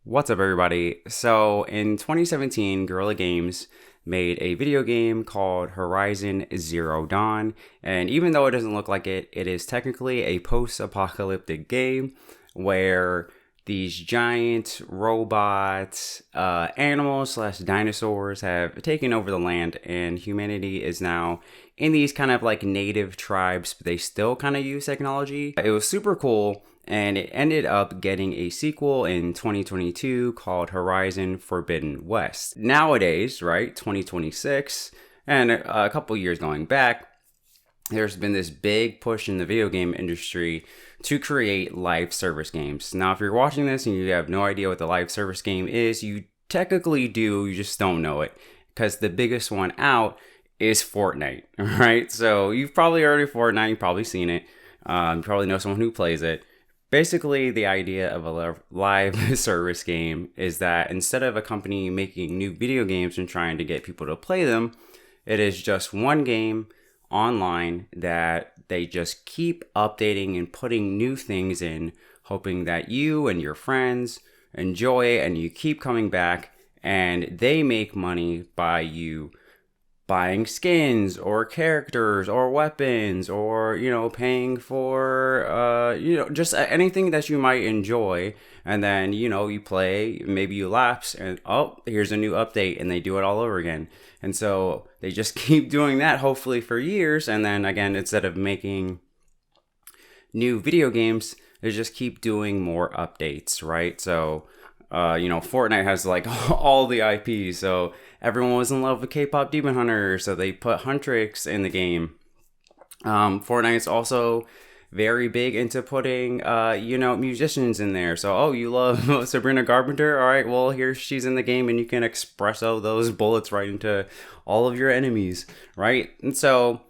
What's up, everybody? So, in 2017, Guerrilla Games made a video game called Horizon Zero Dawn. And even though it doesn't look like it, it is technically a post apocalyptic game where these giant robot animals slash dinosaurs have taken over the land, and humanity is now in these kind of like native tribes, but they still kind of use technology. It was super cool. And it ended up getting a sequel in 2022 called Horizon Forbidden West. Nowadays, right, 2026, and a couple years going back, there's been this big push in the video game industry to create live service games. Now, if you're watching this and you have no idea what the live service game is, you technically do, you just don't know it. Because the biggest one out is Fortnite, right? So you've probably heard of Fortnite, you've probably seen it. You probably know someone who plays it. Basically, the idea of a live service game is that instead of a company making new video games and trying to get people to play them, it is just one game online that they just keep updating and putting new things in, hoping that you and your friends enjoy it and you keep coming back, and they make money by you buying skins or characters or weapons or, paying for, just anything that you might enjoy. And then, you play, maybe you lapse and, oh, here's a new update, and they do it all over again. And so they just keep doing that, hopefully for years. And then again, instead of making new video games, they just keep doing more updates, right? So, Fortnite has like all the IPs, so everyone was in love with K-pop Demon Hunter, so they put Huntrix in the game. Fortnite's also very big into putting, musicians in there. So, oh, you love Sabrina Carpenter? All right, well, here she's in the game, and you can espresso those bullets right into all of your enemies, right? And so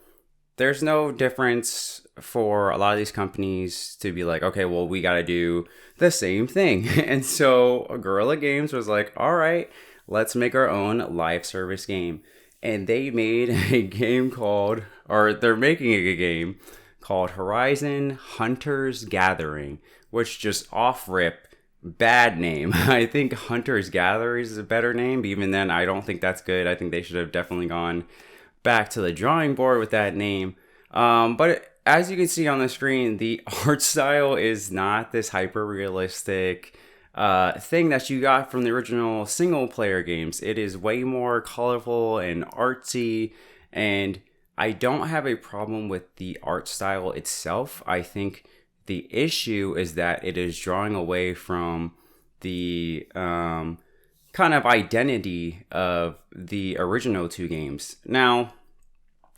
there's no difference for a lot of these companies to be like, okay, well, we got to do the same thing. And so Guerrilla Games was like, all right, let's make our own live service game. And they made a game called, or they're making a game called Horizon Hunter's Gathering, which just off rip, bad name. I think Hunter's Gathering is a better name, but even then, I don't think that's good. I think they should have definitely gone back to the drawing board with that name. But as you can see on the screen, the art style is not this hyper-realistic thing that you got from the original single-player games. It is way more colorful and artsy, and I don't have a problem with the art style itself. I think the issue is that it is drawing away from the kind of identity of the original two games. Now,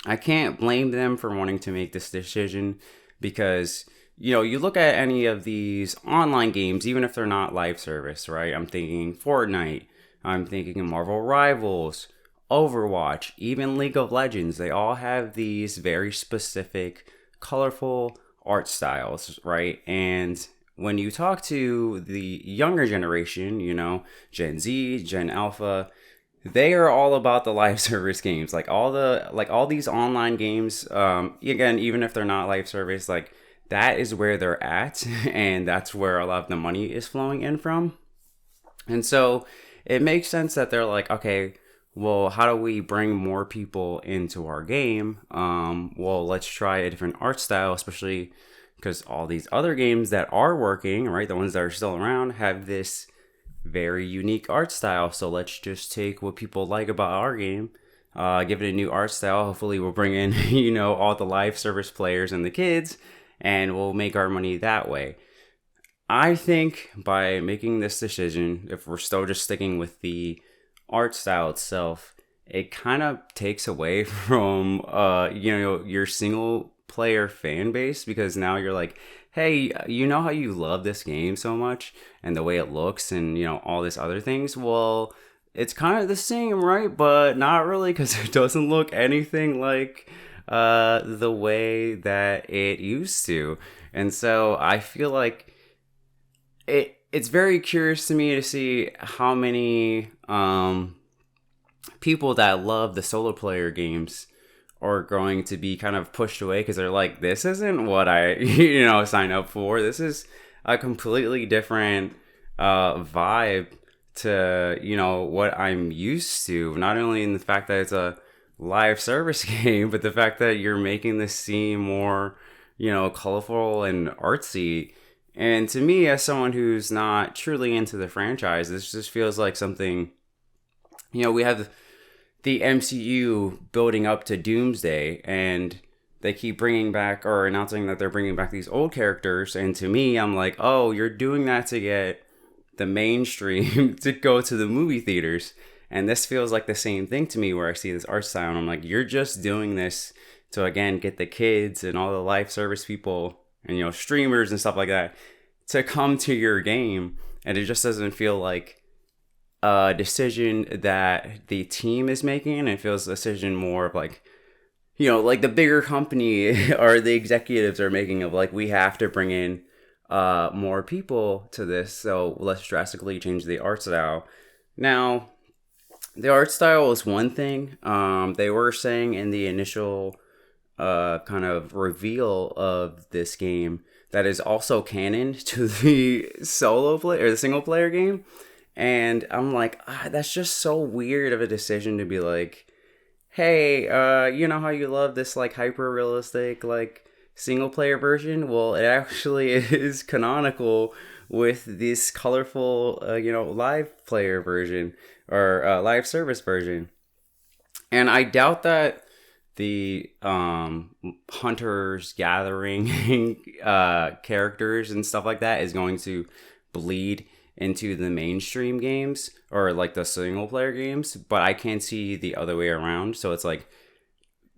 I can't blame them for wanting to make this decision because, you look at any of these online games, even if they're not live service, right? I'm thinking Fortnite, I'm thinking Marvel Rivals, Overwatch, even League of Legends. They all have these very specific, colorful art styles, right? And when you talk to the younger generation, Gen Z, Gen Alpha, they are all about the live service games, like all these online games. Again, even if they're not live service, like that is where they're at, and that's where a lot of the money is flowing in from. And so it makes sense that they're like, okay, well, how do we bring more people into our game? Well, let's try a different art style, especially because all these other games that are working, right, the ones that are still around, have this very unique art style. So let's just take what people like about our game, give it a new art style. Hopefully we'll bring in, all the live service players and the kids, and we'll make our money that way. I think by making this decision, if we're still just sticking with the art style itself, it kind of takes away from, your single player fan base, because now you're like, hey, you know how you love this game so much and the way it looks and, all this other things? Well, it's kind of the same, right? But not really, because it doesn't look anything like the way that it used to. And so I feel like it's very curious to me to see how many people that love the solo player games are going to be kind of pushed away because they're like, this isn't what I, signed up for. This is a completely different vibe to, what I'm used to. Not only in the fact that it's a live service game, but the fact that you're making this seem more, colorful and artsy. And to me, as someone who's not truly into the franchise, this just feels like something, we have the MCU building up to Doomsday, and they keep bringing back or announcing that they're bringing back these old characters. And to me, I'm like, oh, you're doing that to get the mainstream to go to the movie theaters. And this feels like the same thing to me, where I see this art style and I'm like, you're just doing this to, again, get the kids and all the live service people and, streamers and stuff like that to come to your game. And it just doesn't feel like a decision that the team is making. It feels a decision more of like, like the bigger company or the executives are making of like, we have to bring in more people to this, so let's drastically change the art style. Now, the art style is one thing. They were saying in the initial kind of reveal of this game that is also canon to the solo play or the single player game. And I'm like, that's just so weird of a decision to be like, hey, you know how you love this like hyper realistic like single player version? Well, it actually is canonical with this colorful, live player version or live service version. And I doubt that the hunters gathering characters and stuff like that is going to bleed into the mainstream games or like the single player games, but I can't see the other way around. So it's like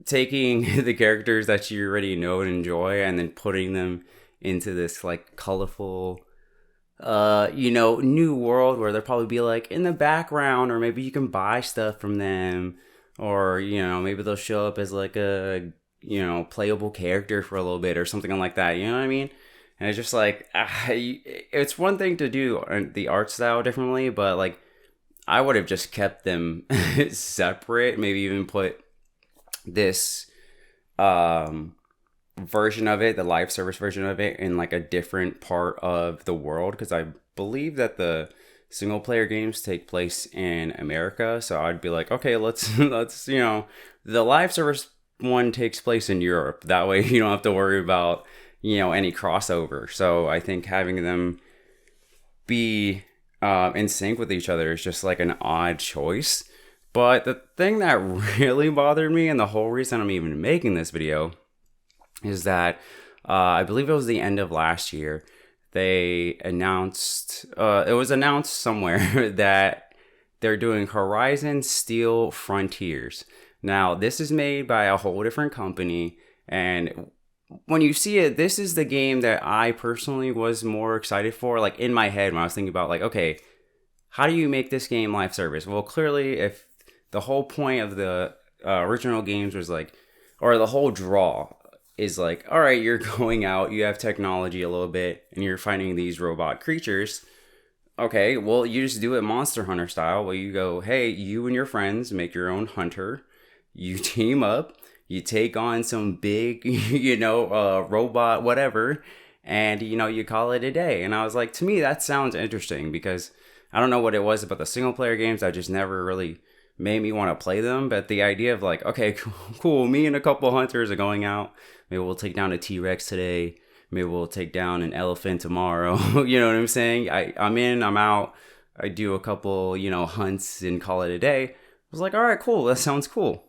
taking the characters that you already know and enjoy and then putting them into this like colorful new world where they'll probably be like in the background, or maybe you can buy stuff from them, or maybe they'll show up as like a playable character for a little bit or something like that, you know what I mean? And it's just like, it's one thing to do the art style differently, but like I would have just kept them separate, maybe even put this version of it, the live service version of it, in like a different part of the world, because I believe that the single player games take place in America. So I'd be like, okay, let's the live service one takes place in Europe. That way you don't have to worry about any crossover. So I think having them be in sync with each other is just like an odd choice. But the thing that really bothered me, and the whole reason I'm even making this video, is that I believe it was the end of last year, they announced, it was announced somewhere that they're doing Horizon Steel Frontiers. Now, this is made by a whole different company, and when you see it, this is the game that I personally was more excited for. Like in my head, when I was thinking about like, okay, how do you make this game live service? Well, clearly, if the whole point of the original games was like, or the whole draw is like, all right, you're going out, you have technology a little bit, and you're fighting these robot creatures. Okay, well, you just do it Monster Hunter style, where you go, hey, you and your friends make your own hunter, you team up, you take on some big, robot, whatever, and, you call it a day. And I was like, to me, that sounds interesting, because I don't know what it was about the single player games that just never really made me want to play them. But the idea of like, okay, cool, me and a couple hunters are going out. Maybe we'll take down a T-Rex today. Maybe we'll take down an elephant tomorrow. You know what I'm saying? I'm in, I'm out. I do a couple, hunts and call it a day. I was like, all right, cool. That sounds cool.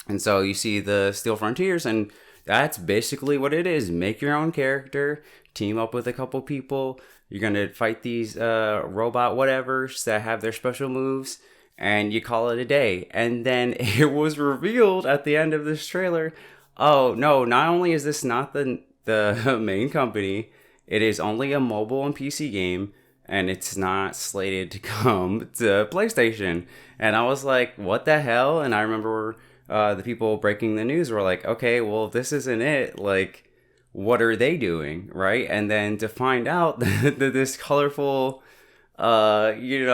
And so you see the Steel Frontiers, and that's basically what it is. Make your own character, team up with a couple people. You're going to fight these robot whatevers that have their special moves, and you call it a day. And then it was revealed at the end of this trailer, oh, no, not only is this not the main company, it is only a mobile and PC game, and it's not slated to come to PlayStation. And I was like, what the hell? And I remember the people breaking the news were like, okay, well, if this isn't it, like, what are they doing, right? And then to find out that this colorful, this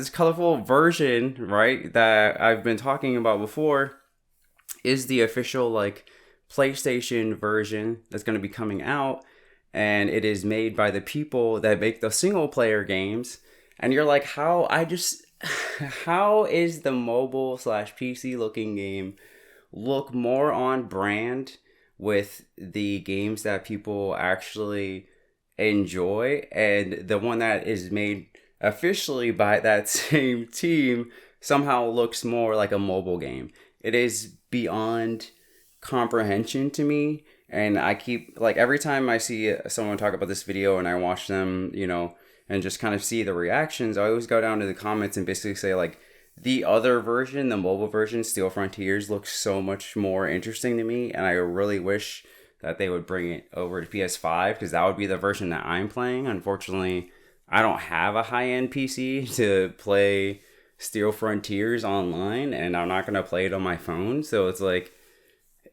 colorful version, right, that I've been talking about before, is the official, like, PlayStation version that's going to be coming out. and it is made by the people that make the single player games. And you're like, how is the mobile slash PC looking game look more on brand with the games that people actually enjoy, and the one that is made officially by that same team somehow looks more like a mobile game. It is beyond comprehension to me. And I keep, like, every time I see someone talk about this video and I watch them, and just kind of see the reactions, I always go down to the comments and basically say, like, the other version, the mobile version, Steel Frontiers, looks so much more interesting to me, and I really wish that they would bring it over to PS5, because that would be the version that I'm playing. Unfortunately, I don't have a high-end PC to play Steel Frontiers online, and I'm not going to play it on my phone, so it's like,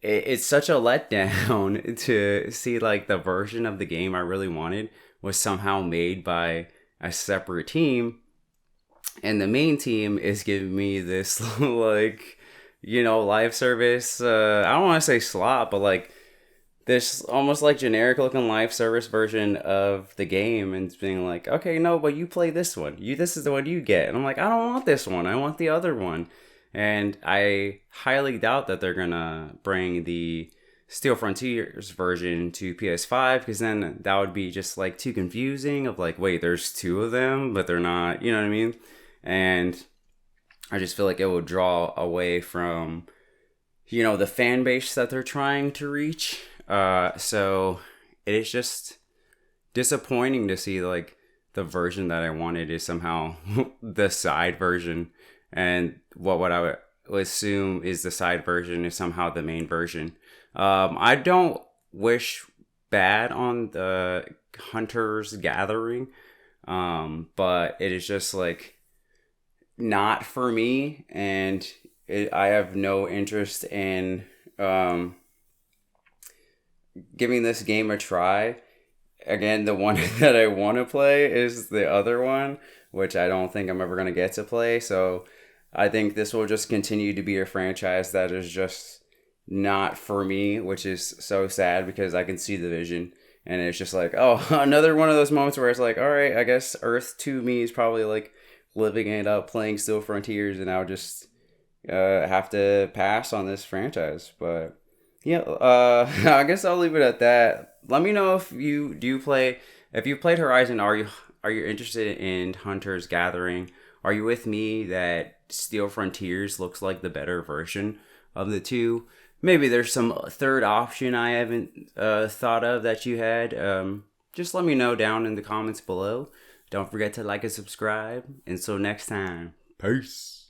it's such a letdown to see, like, the version of the game I really wanted was somehow made by a separate team, and the main team is giving me this like, live service, I don't want to say slot, but like this almost like generic looking live service version of the game, and it's being like, okay, no, but you play this one, this is the one you get. And I'm like, I don't want this one, I want the other one. And I highly doubt that they're gonna bring the Steel Frontiers version to PS5, because then that would be just like too confusing of like, wait, there's two of them, but they're not, you know what I mean? And I just feel like it will draw away from, the fan base that they're trying to reach. So it is just disappointing to see, like, the version that I wanted is somehow the side version, and what I would assume is the side version is somehow the main version. I don't wish bad on the Hunter's Gathering, but it is just like not for me, and I have no interest in giving this game a try. Again, the one that I want to play is the other one, which I don't think I'm ever going to get to play. So I think this will just continue to be a franchise that is just not for me, which is so sad because I can see the vision. And it's just like, oh, another one of those moments where it's like, all right, I guess Earth 2 me is probably like living it up, playing Steel Frontiers, and I'll just have to pass on this franchise. But yeah, I guess I'll leave it at that. Let me know if you played Horizon. Are you interested in Hunter's Gathering? Are you with me that Steel Frontiers looks like the better version of the two? Maybe there's some third option I haven't thought of that you had. Just let me know down in the comments below. Don't forget to like and subscribe. Until next time, peace.